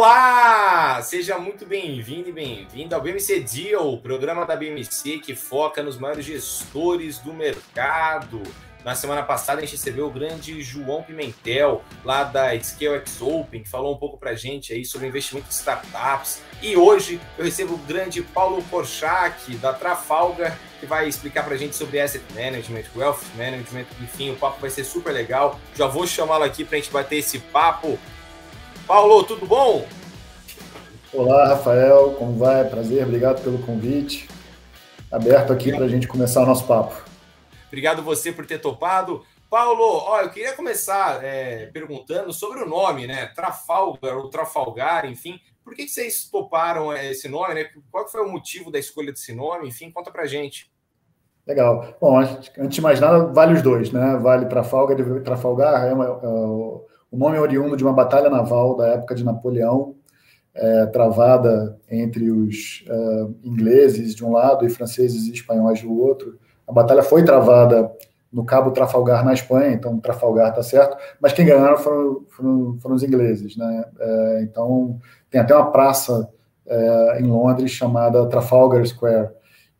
Olá! Seja muito bem-vindo e bem-vinda ao BMC Deal, o programa da BMC que foca nos maiores gestores do mercado. Na semana passada a gente recebeu o grande João Pimentel, lá da ScaleX Open, que falou um pouco pra gente aí sobre investimento em startups. E hoje eu recebo o grande Paulo Korchak, da Trafalgar, que vai explicar pra gente sobre Asset Management, Wealth Management, enfim, o papo vai ser super legal. Já vou chamá-lo aqui pra gente bater esse papo. Paulo, tudo bom? Olá, Rafael, como vai? Prazer, obrigado pelo convite. Aberto aqui para a gente começar o nosso papo. Obrigado você por ter topado. Paulo, eu queria começar perguntando sobre o nome, né? Trafalgar ou Trafalgar, enfim. Por que vocês toparam esse nome, né? Qual foi o motivo da escolha desse nome? Enfim, conta pra gente. Legal. Bom, antes de mais nada, vale os dois, né? Vale Trafalgar e Trafalgar. O nome é oriundo de uma batalha naval da época de Napoleão, travada entre os ingleses de um lado e franceses e espanhóis do outro. A batalha foi travada no Cabo Trafalgar, na Espanha, então Trafalgar está certo, mas quem ganharam foram os ingleses, né? Então, tem até uma praça em Londres chamada Trafalgar Square.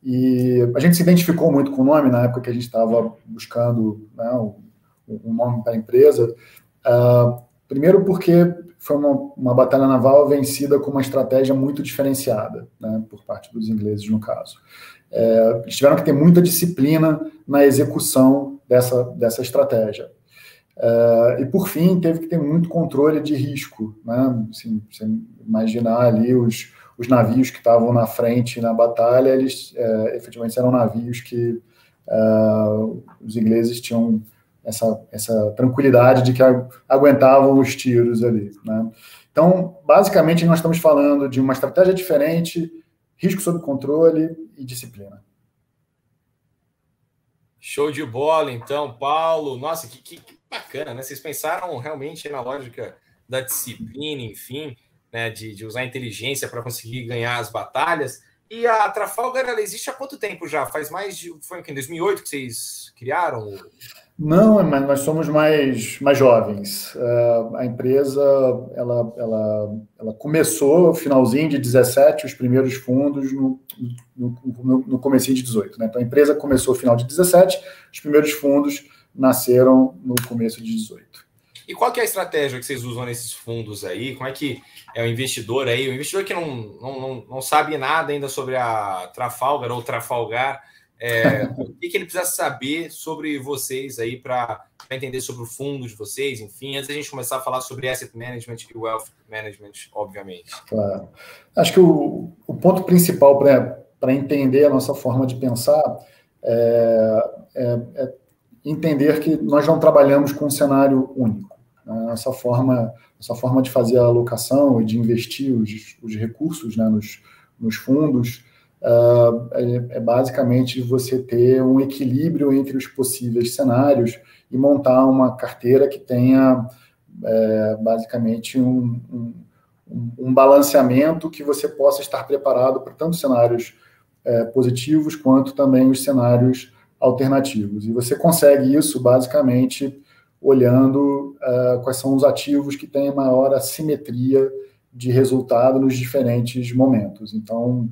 E a gente se identificou muito com o nome na época que a gente estava buscando, né, um nome para a empresa. Primeiro porque foi uma batalha naval vencida com uma estratégia muito diferenciada, né, por parte dos ingleses, no caso. Eles tiveram que ter muita disciplina na execução dessa estratégia. E, por fim, teve que ter muito controle de risco, né? Assim, você imaginar ali os navios que estavam na frente na batalha, eles efetivamente eram navios que os ingleses tinham essa tranquilidade de que aguentavam os tiros ali, né? Então, basicamente, nós estamos falando de uma estratégia diferente, risco sob controle e disciplina. Show de bola, então, Paulo. Nossa, que bacana, né? Vocês pensaram realmente na lógica da disciplina, enfim, né? De usar a inteligência para conseguir ganhar as batalhas. E a Trafalgar, ela existe há quanto tempo já? Foi em 2008 que vocês criaram? Não, mas nós somos mais jovens. A empresa ela começou no finalzinho de 17, os primeiros fundos no comecinho de 18. Né? Então, a empresa começou no final de 17, os primeiros fundos nasceram no começo de 18. E qual que é a estratégia que vocês usam nesses fundos aí? Como é que é o investidor aí? O investidor que não sabe nada ainda sobre a Trafalgar ou Trafalgar, o que ele precisa saber sobre vocês aí para entender sobre o fundo de vocês, enfim, antes da gente começar a falar sobre Asset Management e Wealth Management, obviamente. Claro. Acho que o ponto principal para entender a nossa forma de pensar é entender que nós não trabalhamos com um cenário único. Essa forma de fazer a alocação e de investir os recursos, né, nos fundos basicamente você ter um equilíbrio entre os possíveis cenários e montar uma carteira que tenha basicamente um balanceamento que você possa estar preparado para tanto cenários positivos quanto também os cenários alternativos. E você consegue isso basicamente olhando quais são os ativos que têm maior assimetria de resultado nos diferentes momentos. Então,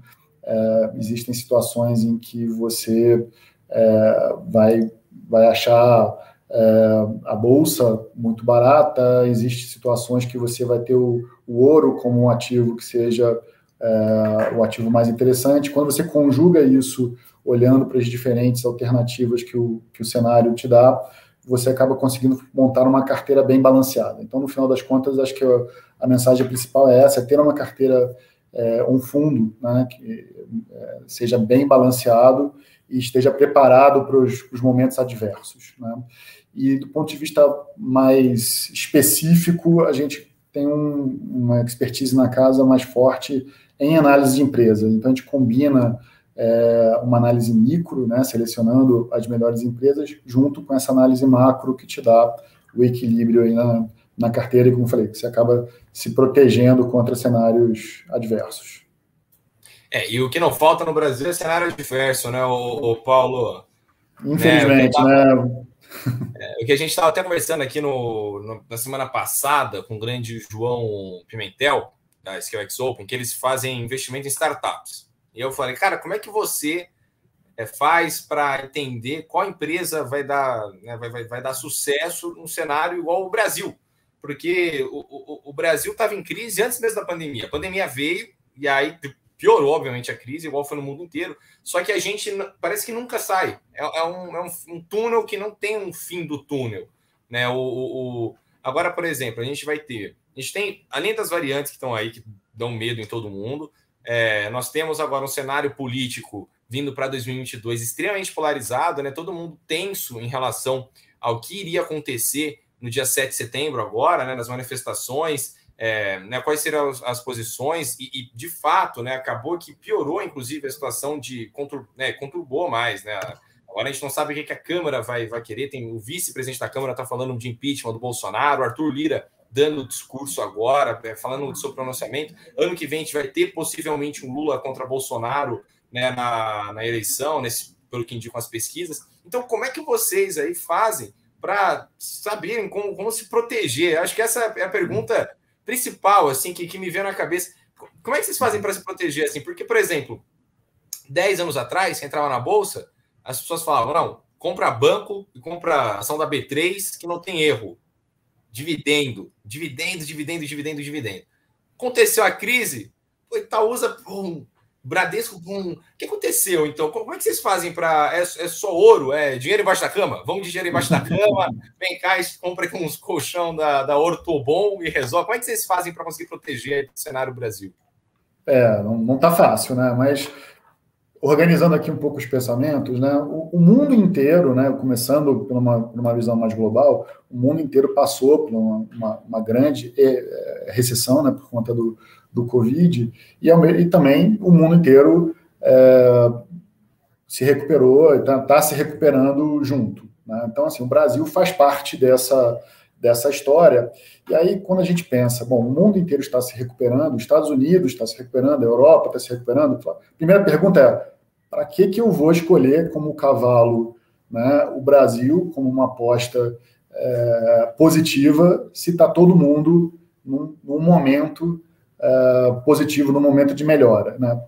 existem situações em que você vai achar a bolsa muito barata, existem situações que você vai ter o ouro como um ativo que seja o ativo mais interessante. Quando você conjuga isso, olhando para as diferentes alternativas que o cenário te dá, você acaba conseguindo montar uma carteira bem balanceada. Então, no final das contas, acho que a mensagem principal é essa, é ter uma carteira, um fundo, né, que seja bem balanceado e esteja preparado para os momentos adversos, né? E do ponto de vista mais específico, a gente tem uma expertise na casa mais forte em análise de empresas. Então, a gente combina uma análise micro, né, selecionando as melhores empresas, junto com essa análise macro que te dá o equilíbrio aí na carteira, e como eu falei, que você acaba se protegendo contra cenários adversos. E o que não falta no Brasil é cenário adverso, né, o Paulo? Infelizmente, né? O que a gente estava até conversando aqui na semana passada com o grande João Pimentel, da ScaleX Open, que eles fazem investimento em startups. E eu falei, cara, como é que você faz para entender qual empresa vai dar, né, vai dar sucesso num cenário igual o Brasil? Porque o Brasil estava em crise antes mesmo da pandemia. A pandemia veio e aí piorou, obviamente, a crise, igual foi no mundo inteiro. Só que a gente parece que nunca sai. É um túnel que não tem um fim do túnel. Né? Agora, por exemplo, a gente tem, além das variantes que estão aí, que dão medo em todo mundo, nós temos agora um cenário político vindo para 2022 extremamente polarizado, né? Todo mundo tenso em relação ao que iria acontecer no dia 7 de setembro agora, né? Nas manifestações, né? Quais serão as posições, e de fato, né? Acabou que piorou, inclusive, a situação conturbou mais, né? Agora a gente não sabe o que a Câmara vai querer. Tem o vice-presidente da Câmara está falando de impeachment do Bolsonaro, o Arthur Lira dando discurso agora, falando do seu pronunciamento. Ano que vem a gente vai ter possivelmente um Lula contra Bolsonaro, né, na eleição, pelo que indicam as pesquisas. Então, como é que vocês aí fazem para saberem como se proteger? Eu acho que essa é a pergunta principal, assim, que me veio na cabeça. Como é que vocês fazem para se proteger? Assim? Porque, por exemplo, 10 anos atrás, que entrava na Bolsa, as pessoas falavam, não, compra banco e compra ação da B3, que não tem erro. Dividendo. Aconteceu a crise, o Itaúsa, Bradesco, o que aconteceu? Então, como é que vocês fazem para... É só ouro? É dinheiro embaixo da cama? Vamos de dinheiro embaixo da cama, vem cá e compra aqui uns colchão da Ortobon e resolve. Como é que vocês fazem para conseguir proteger o cenário Brasil? Não está fácil, né? Mas organizando aqui um pouco os pensamentos, né? O mundo inteiro, né? Começando por uma visão mais global, o mundo inteiro passou por uma grande recessão, né? Por conta do Covid, e também o mundo inteiro se recuperou, está se recuperando junto, né? Então, assim, o Brasil faz parte dessa história. E aí, quando a gente pensa, bom, o mundo inteiro está se recuperando, os Estados Unidos está se recuperando, a Europa está se recuperando, a primeira pergunta é, para que eu vou escolher como cavalo, né, o Brasil como uma aposta positiva, se está todo mundo num momento positivo, num momento de melhora, né?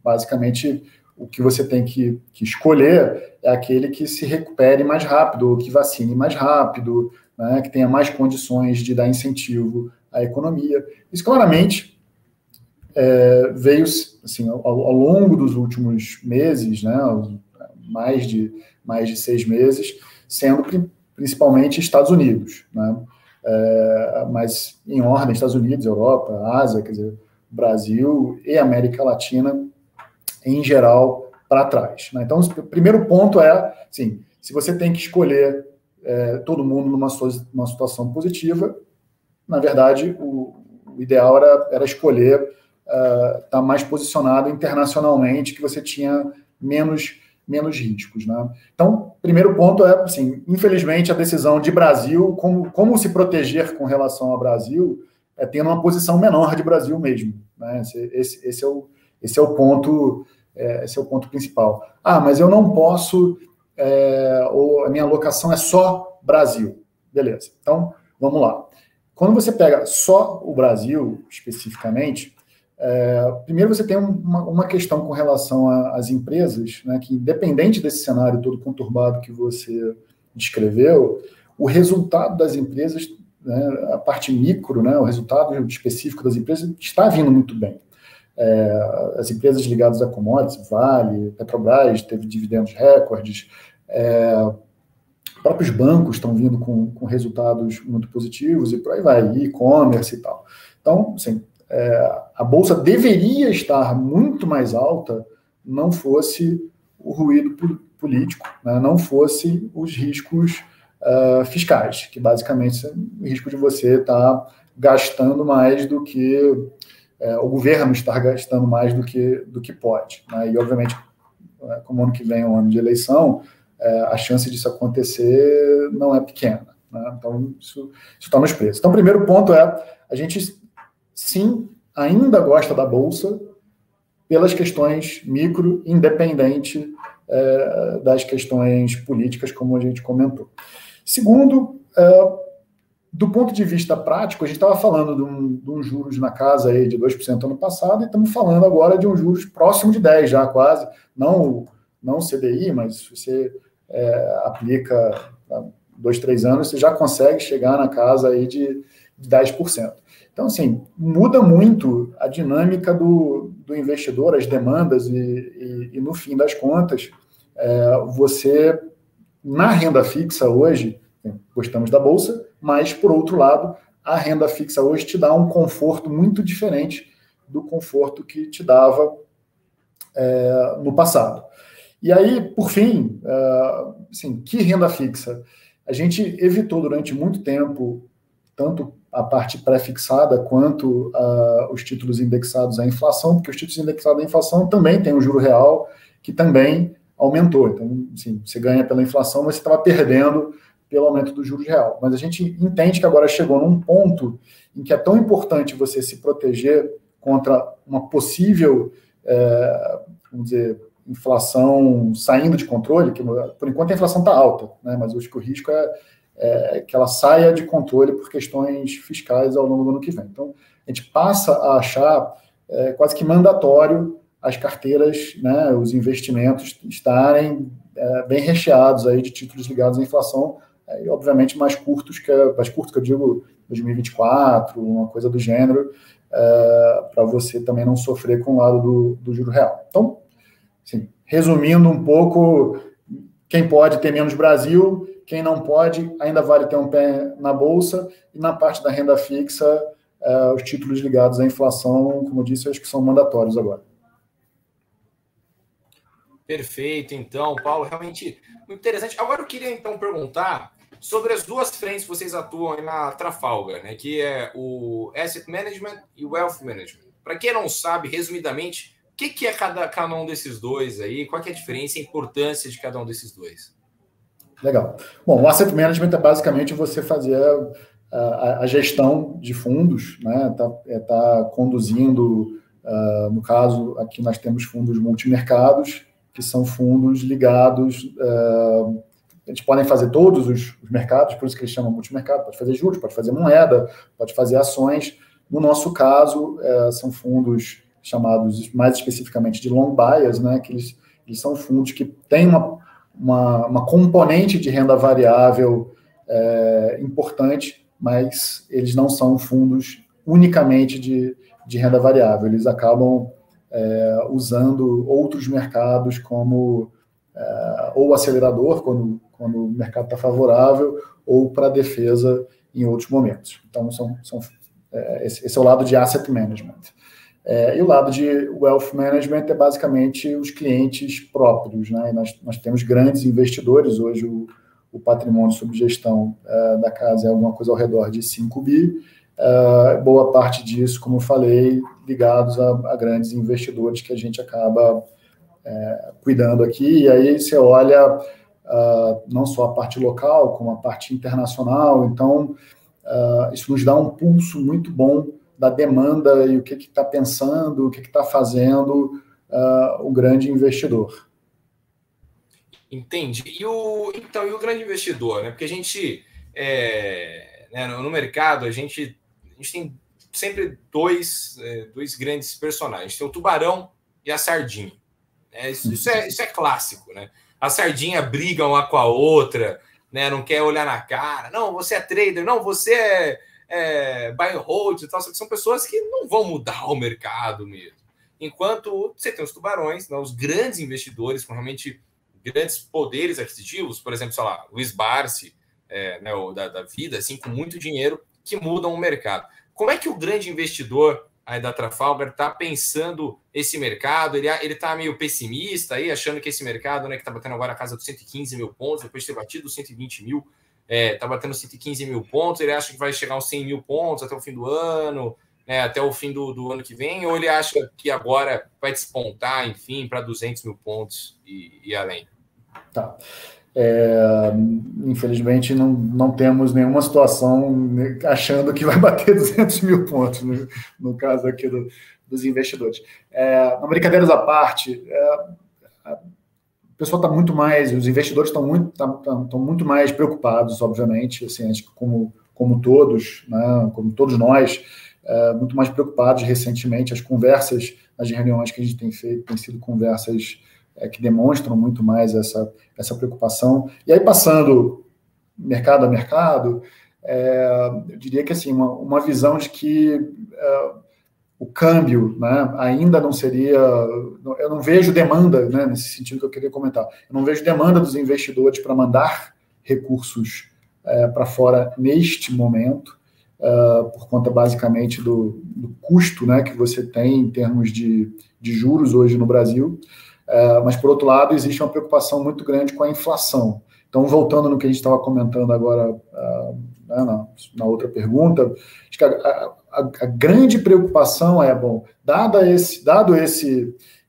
Basicamente, o que você tem que escolher é aquele que se recupere mais rápido, ou que vacine mais rápido, né, que tenha mais condições de dar incentivo à economia. Isso claramente veio, assim, ao longo dos últimos meses, né, mais de 6 meses, sendo principalmente Estados Unidos, né, mas em ordem, Estados Unidos, Europa, Ásia, quer dizer, Brasil e América Latina, em geral, para trás, né? Então, o primeiro ponto é, assim, se você tem que escolher todo mundo numa situação positiva, na verdade, o ideal era escolher estar mais posicionado internacionalmente, que você tinha menos riscos, né? Então, primeiro ponto é, assim, infelizmente, a decisão de Brasil, como se proteger com relação ao Brasil, tendo uma posição menor de Brasil mesmo, né? Esse é o ponto principal. Mas eu não posso, ou a minha alocação é só Brasil. Beleza, então vamos lá. Quando você pega só o Brasil, especificamente, primeiro você tem uma questão com relação às empresas, né, que independente desse cenário todo conturbado que você descreveu, o resultado das empresas, né, a parte micro, né, o resultado específico das empresas está vindo muito bem. As empresas ligadas a commodities, Vale, Petrobras, teve dividendos recordes, próprios bancos estão vindo com resultados muito positivos e por aí vai, e-commerce e tal. Então, assim, a Bolsa deveria estar muito mais alta, não fosse o ruído político, né, não fosse os riscos fiscais, que basicamente é o risco de você estar gastando mais do que o governo estar gastando mais do que pode, né? E, obviamente, como ano que vem é um ano de eleição, a chance disso acontecer não é pequena, né? Então, isso está nos preços. Então, o primeiro ponto a gente, sim, ainda gosta da Bolsa pelas questões micro, independente das questões políticas, como a gente comentou. Segundo, do ponto de vista prático, a gente estava falando de um juros na casa aí de 2% ano passado, e estamos falando agora de um juros próximo de 10% já quase, não o CDI, mas se você aplica 2, 3 anos, você já consegue chegar na casa aí de 10%. Então, assim, muda muito a dinâmica do investidor, as demandas, e no fim das contas, você, na renda fixa hoje, gostamos da Bolsa, mas, por outro lado, a renda fixa hoje te dá um conforto muito diferente do conforto que te dava no passado. E aí, por fim, assim, que renda fixa? A gente evitou durante muito tempo, tanto a parte pré-fixada quanto os títulos indexados à inflação, porque os títulos indexados à inflação também têm um juro real que também aumentou. Então, assim, você ganha pela inflação, mas você estava perdendo pelo aumento do juros real. Mas a gente entende que agora chegou num ponto em que é tão importante você se proteger contra uma possível, vamos dizer, inflação saindo de controle, que por enquanto a inflação está alta, né? Mas eu acho que o risco é que ela saia de controle por questões fiscais ao longo do ano que vem. Então, a gente passa a achar quase que mandatório as carteiras, né, os investimentos estarem bem recheados aí de títulos ligados à inflação, e obviamente mais curtos que eu digo 2024, uma coisa do gênero, para você também não sofrer com o lado do juro real. Então, assim, resumindo um pouco, quem pode ter menos Brasil, quem não pode, ainda vale ter um pé na Bolsa, e na parte da renda fixa, os títulos ligados à inflação, como eu disse, acho que são mandatórios agora. Perfeito, então, Paulo, realmente muito interessante. Agora eu queria, então, perguntar sobre as duas frentes que vocês atuam aí na Trafalgar, né, que é o Asset Management e o Wealth Management. Para quem não sabe, resumidamente, o que é cada um desses dois aí? Qual que é a diferença e a importância de cada um desses dois? Legal. Bom, o Asset Management é basicamente você fazer a gestão de fundos, né? Tá conduzindo, no caso, aqui nós temos fundos multimercados, que são fundos ligados, eles podem fazer todos os mercados, por isso que eles chamam multimercado, pode fazer juros, pode fazer moeda, pode fazer ações. No nosso caso, são fundos chamados mais especificamente de long bias, né? Que eles são fundos que têm uma componente de renda variável importante, mas eles não são fundos unicamente de renda variável, eles acabam usando outros mercados como ou acelerador, quando o mercado está favorável, ou para defesa em outros momentos. Então, esse é o lado de Asset Management. E o lado de Wealth Management é basicamente os clientes próprios, né? Nós temos grandes investidores, hoje o patrimônio sob gestão da casa é alguma coisa ao redor de 5 bi, boa parte disso, como eu falei, ligados a grandes investidores que a gente acaba cuidando aqui, e aí você olha não só a parte local, como a parte internacional, então isso nos dá um pulso muito bom da demanda e o que está pensando, o que está fazendo o grande investidor. Entendi. E o grande investidor, né? Porque a gente, né, no mercado, a gente tem sempre dois grandes personagens. Tem o tubarão e a sardinha. Isso é clássico, né? A sardinha briga uma com a outra, né? Não quer olhar na cara. Não, você é trader. Não, você buy and hold e tal. São pessoas que não vão mudar o mercado mesmo. Enquanto você tem os tubarões, né, os grandes investidores com realmente grandes poderes aquisitivos, por exemplo, sei lá, Luiz Barsi, né, da vida, assim, com muito dinheiro, que mudam o mercado. Como é que o grande investidor aí da Trafalgar está pensando esse mercado? Ele está meio pessimista aí, achando que esse mercado, né, que está batendo agora a casa dos 115 mil pontos, depois de ter batido os 120 mil, está batendo 115 mil pontos, ele acha que vai chegar aos 100 mil pontos até o fim do ano, né, até o fim do ano que vem, ou ele acha que agora vai despontar, enfim, para 200 mil pontos e além? Tá. Infelizmente, não temos nenhuma situação achando que vai bater 200 mil pontos, no caso aqui dos investidores. Brincadeiras à parte, o pessoal está muito mais, os investidores estão muito mais preocupados, obviamente, assim, acho que como como todos, né, como todos nós, muito mais preocupados recentemente. As conversas, as reuniões que a gente tem feito, têm sido conversas que demonstram muito mais essa preocupação. E aí, passando mercado a mercado, eu diria que assim, uma visão de que o câmbio, né, ainda não seria... Eu não vejo demanda, né, nesse sentido que eu queria comentar. Eu não vejo demanda dos investidores para mandar recursos para fora neste momento, por conta basicamente do custo, né, que você tem em termos de juros hoje no Brasil. Mas, por outro lado, existe uma preocupação muito grande com a inflação. Então, voltando no que a gente estava comentando agora, né, na outra pergunta, acho que a grande preocupação bom, dado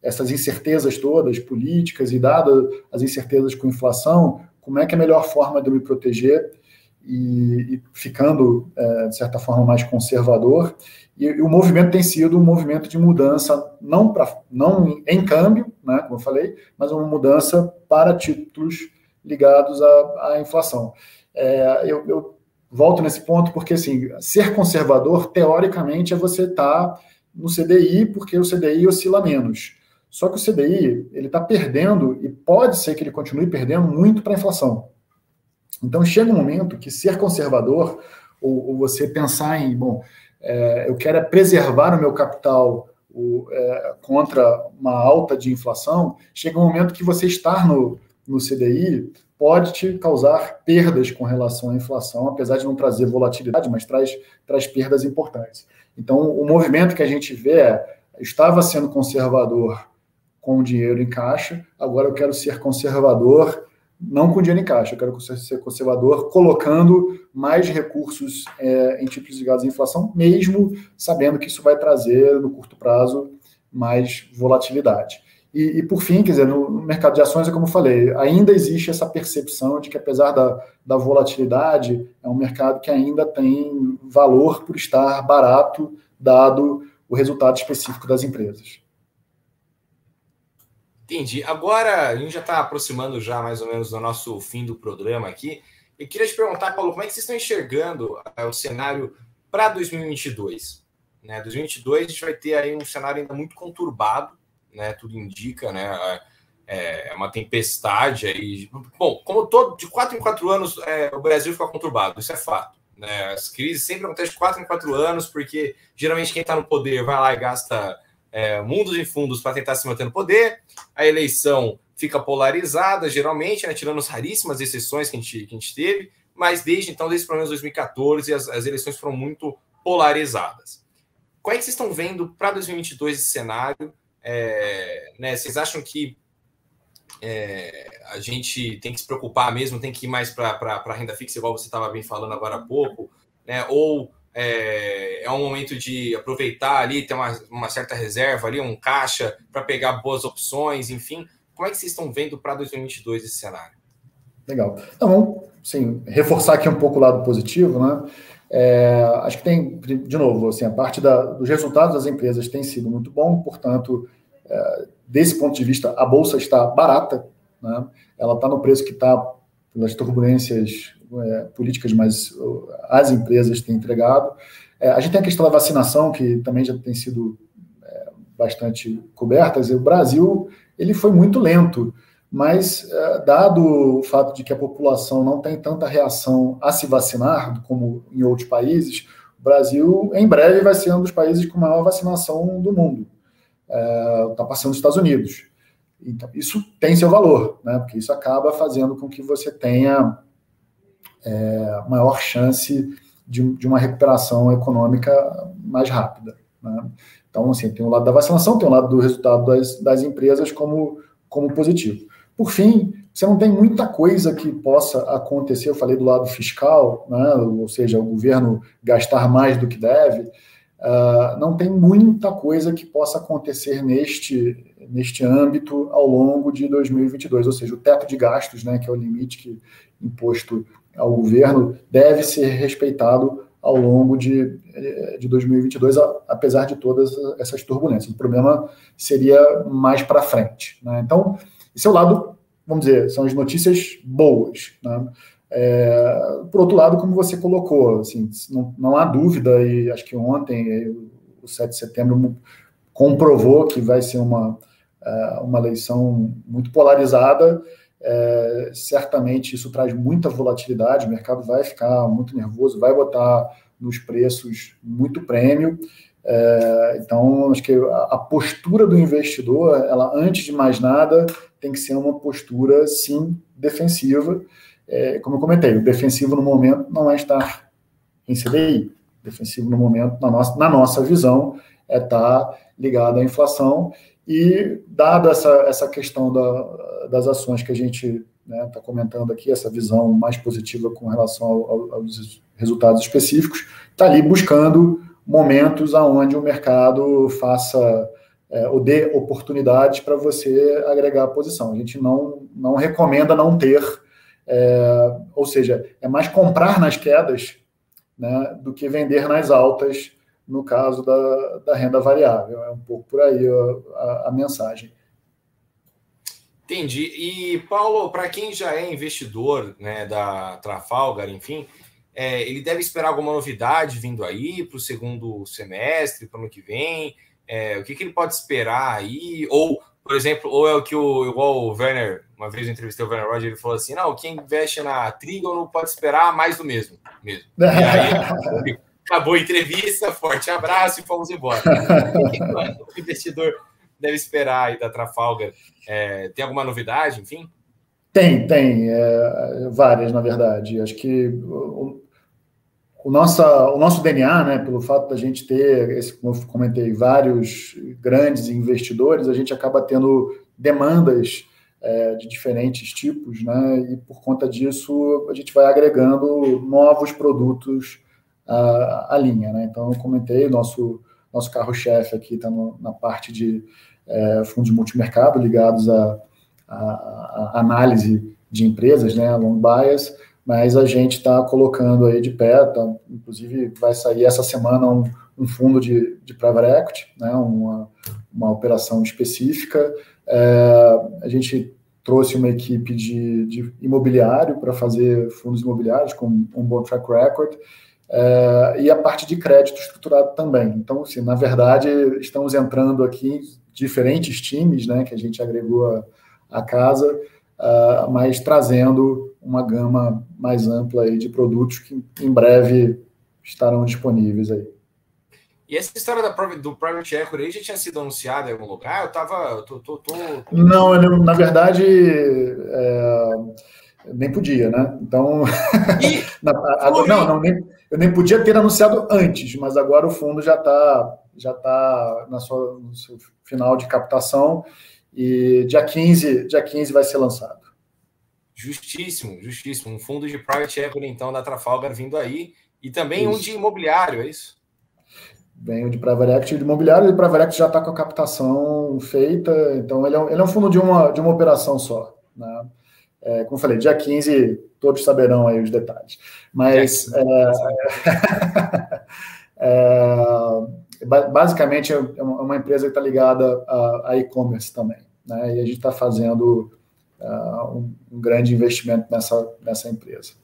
essas incertezas todas políticas e dadas as incertezas com inflação, como é que é a melhor forma de eu me proteger e ficando, de certa forma, mais conservador? E o movimento tem sido um movimento de mudança, não em câmbio, né, como eu falei, mas uma mudança para títulos ligados à inflação. Eu volto nesse ponto porque, assim, ser conservador, teoricamente, é você estar no CDI, porque o CDI oscila menos. Só que o CDI, ele está perdendo, e pode ser que ele continue perdendo muito para a inflação. Então, chega um momento que ser conservador, ou você pensar em, bom, eu quero preservar o meu capital contra uma alta de inflação, chega um momento que você estar no CDI pode te causar perdas com relação à inflação, apesar de não trazer volatilidade, mas traz perdas importantes. Então, o movimento que a gente vê estava sendo conservador com o dinheiro em caixa, agora eu quero ser conservador não com dinheiro em caixa, eu quero ser conservador colocando mais recursos em títulos ligados à inflação, mesmo sabendo que isso vai trazer, no curto prazo, mais volatilidade. E por fim, quer dizer, no mercado de ações, como eu falei, ainda existe essa percepção de que, apesar da volatilidade, é um mercado que ainda tem valor por estar barato, dado o resultado específico das empresas. Entendi. Agora, a gente já está aproximando já mais ou menos do nosso fim do programa aqui. Eu queria te perguntar, Paulo, como é que vocês estão enxergando o cenário para 2022? 2022 a gente vai ter aí um cenário ainda muito conturbado, né? Tudo indica, né? É uma tempestade aí. Bom, como de 4 em 4 anos o Brasil fica conturbado, isso é fato, né? As crises sempre acontecem de 4 em 4 anos, porque geralmente quem está no poder vai lá e gasta mundos e fundos para tentar se manter no poder. A eleição fica polarizada, geralmente, né, tirando as raríssimas exceções que a gente teve, mas desde então, desde pelo menos 2014, as eleições foram muito polarizadas. Como é que vocês estão vendo para 2022 esse cenário? Né, vocês acham que a gente tem que se preocupar mesmo, tem que ir mais para a renda fixa, igual você estava bem falando agora há pouco, né? Ou é um momento de aproveitar ali, ter uma certa reserva ali, um caixa para pegar boas opções, enfim. Como é que vocês estão vendo para 2022 esse cenário? Legal. Então, vamos, sim, reforçar aqui um pouco o lado positivo, né? Acho que tem, de novo, assim, a parte dos resultados das empresas tem sido muito bom, portanto, desse ponto de vista, a Bolsa está barata, né? Ela está no preço que está pelas turbulências políticas, mas as empresas têm entregado. A gente tem a questão da vacinação, que também já tem sido bastante coberta. O Brasil ele foi muito lento, mas dado o fato de que a população não tem tanta reação a se vacinar como em outros países, o Brasil, em breve, vai ser um dos países com maior vacinação do mundo. Está passando os Estados Unidos. Então, isso tem seu valor, né? Porque isso acaba fazendo com que você tenha maior chance de uma recuperação econômica mais rápida, né? Então, assim, tem o lado da vacinação, tem o lado do resultado das empresas como positivo. Por fim, você não tem muita coisa que possa acontecer, eu falei do lado fiscal, né? Ou seja, o governo gastar mais do que deve, não tem muita coisa que possa acontecer neste âmbito ao longo de 2022, ou seja, o teto de gastos, né, que é o limite imposto ao governo, deve ser respeitado ao longo de 2022, apesar de todas essas turbulências. O problema seria mais para frente, né? Então, esse é o lado, vamos dizer, são as notícias boas, né? Por outro lado, como você colocou, assim, não há dúvida, e acho que ontem o 7 de setembro comprovou que vai ser uma eleição muito polarizada. Certamente isso traz muita volatilidade, o mercado vai ficar muito nervoso, vai botar nos preços muito prêmio. Então, acho que a postura do investidor, ela, antes de mais nada, tem que ser uma postura, sim, defensiva. Como eu comentei, o defensivo no momento não é estar em CDI. O defensivo no momento, na nossa visão, é estar ligado à inflação. E, dada essa questão das ações que a gente está comentando aqui, essa visão mais positiva com relação aos resultados específicos, está ali buscando momentos onde o mercado faça ou dê oportunidades para você agregar a posição. A gente não recomenda não ter, ou seja, é mais comprar nas quedas, né, do que vender nas altas, no caso da renda variável. É um pouco por aí a mensagem. Entendi. E, Paulo, para quem já é investidor, né, da Trafalgar, enfim, ele deve esperar alguma novidade vindo aí para o segundo semestre, para o ano que vem? O que ele pode esperar aí? Ou, por exemplo, ou é o que igual o Werner, uma vez eu entrevistei o Werner Roger, ele falou assim, não, quem investe na Trigon não pode esperar mais do mesmo. E aí, acabou a entrevista, forte abraço e fomos embora. O que o investidor deve esperar aí da Trafalgar? Tem alguma novidade, enfim? Tem várias, na verdade. Acho que o nosso DNA, né, pelo fato da gente ter, como eu comentei, vários grandes investidores, a gente acaba tendo demandas de diferentes tipos, né, e por conta disso a gente vai agregando novos produtos à linha, né. Então, eu comentei, nosso carro-chefe aqui está na parte de fundos multimercado ligados à análise de empresas, né, long bias, mas a gente está colocando aí de pé, inclusive vai sair essa semana um fundo de private equity, né, uma operação específica. A gente trouxe uma equipe de imobiliário para fazer fundos imobiliários com um bom track record, e a parte de crédito estruturado também. Então, assim, na verdade, estamos entrando aqui diferentes times, né, que a gente agregou à casa, mas trazendo uma gama mais ampla aí de produtos que em breve estarão disponíveis aí. E essa história do Private Equity aí já tinha sido anunciada em algum lugar? Eu tava... Não, na verdade, nem podia, né? Então, eu nem podia ter anunciado antes, mas agora o fundo já está no seu final de captação e dia 15 vai ser lançado. Justíssimo. Um fundo de Private Equity, então, da Trafalgar vindo aí, e também isso. Um de imobiliário, é isso? Vem o de Private Equity e de imobiliário, e o Private Equity já está com a captação feita, então ele é um fundo de uma operação só, né? Como eu falei, dia 15, todos saberão aí os detalhes. Mas, basicamente, é uma empresa que está ligada a e-commerce também, né? E a gente está fazendo um grande investimento nessa empresa.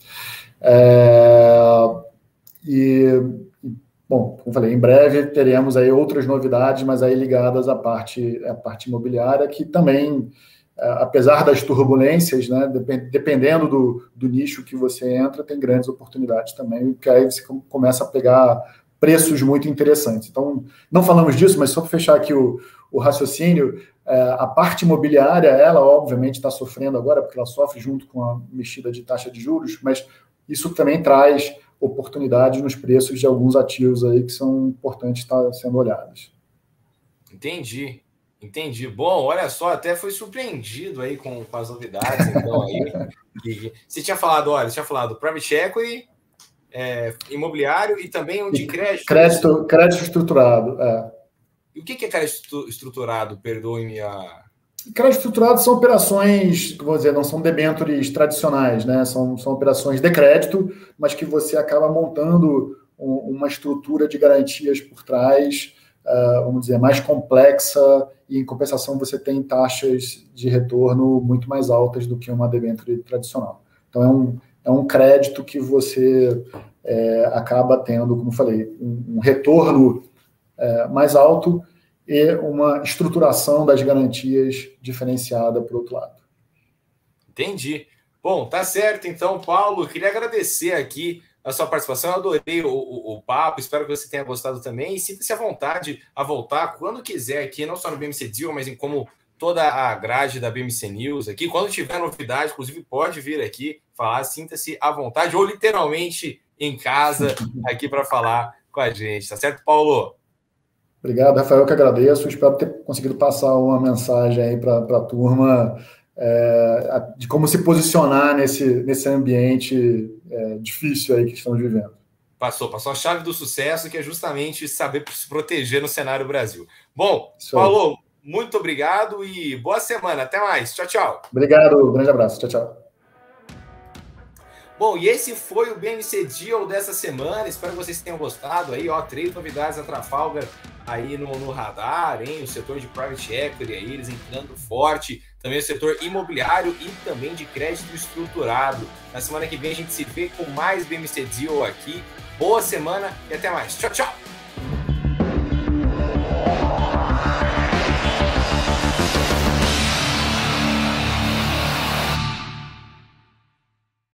Bom, como eu falei, em breve teremos aí outras novidades, mas aí ligadas à parte imobiliária, que também, apesar das turbulências, né, dependendo do nicho que você entra, tem grandes oportunidades também, porque aí você começa a pegar preços muito interessantes. Então, não falamos disso, mas só para fechar aqui o raciocínio, a parte imobiliária, ela obviamente está sofrendo agora, porque ela sofre junto com a mexida de taxa de juros, mas isso também traz oportunidades nos preços de alguns ativos aí que são importantes estar sendo olhados. Entendi. Bom, olha só, até foi surpreendido aí com as novidades, então, aí. Você tinha falado Private Equity, imobiliário e também um de crédito. Crédito estruturado, E o que é crédito estruturado? Perdoe-me a... Crédito estruturado são operações, vou dizer, não são debêntures tradicionais, né? São operações de crédito, mas que você acaba montando uma estrutura de garantias por trás, vamos dizer, mais complexa, e em compensação você tem taxas de retorno muito mais altas do que uma debênture tradicional. Então é um crédito que você acaba tendo, como falei, um retorno mais alto e uma estruturação das garantias diferenciada por outro lado. Entendi. Bom, tá certo. Então, Paulo, queria agradecer aqui a sua participação. Eu adorei o papo, espero que você tenha gostado também. E sinta-se à vontade a voltar quando quiser aqui, não só no BMC Deal, mas em como toda a grade da BMC News aqui. Quando tiver novidade, inclusive, pode vir aqui falar, sinta-se à vontade, ou literalmente em casa, aqui para falar com a gente. Tá certo, Paulo? Obrigado, Rafael, eu que agradeço. Espero ter conseguido passar uma mensagem aí para a turma de como se posicionar nesse ambiente difícil aí que estamos vivendo. Passou a chave do sucesso, que é justamente saber se proteger no cenário Brasil. Bom, Paulo, muito obrigado e boa semana. Até mais. Tchau, tchau. Obrigado, grande abraço. Tchau, tchau. Bom, e esse foi o BMC Deal dessa semana. Espero que vocês tenham gostado aí, ó, 3 novidades da Trafalgar aí no radar, hein? O setor de private equity aí, eles entrando forte, também o setor imobiliário e também de crédito estruturado. Na semana que vem a gente se vê com mais BMC Deal aqui. Boa semana e até mais. Tchau, tchau!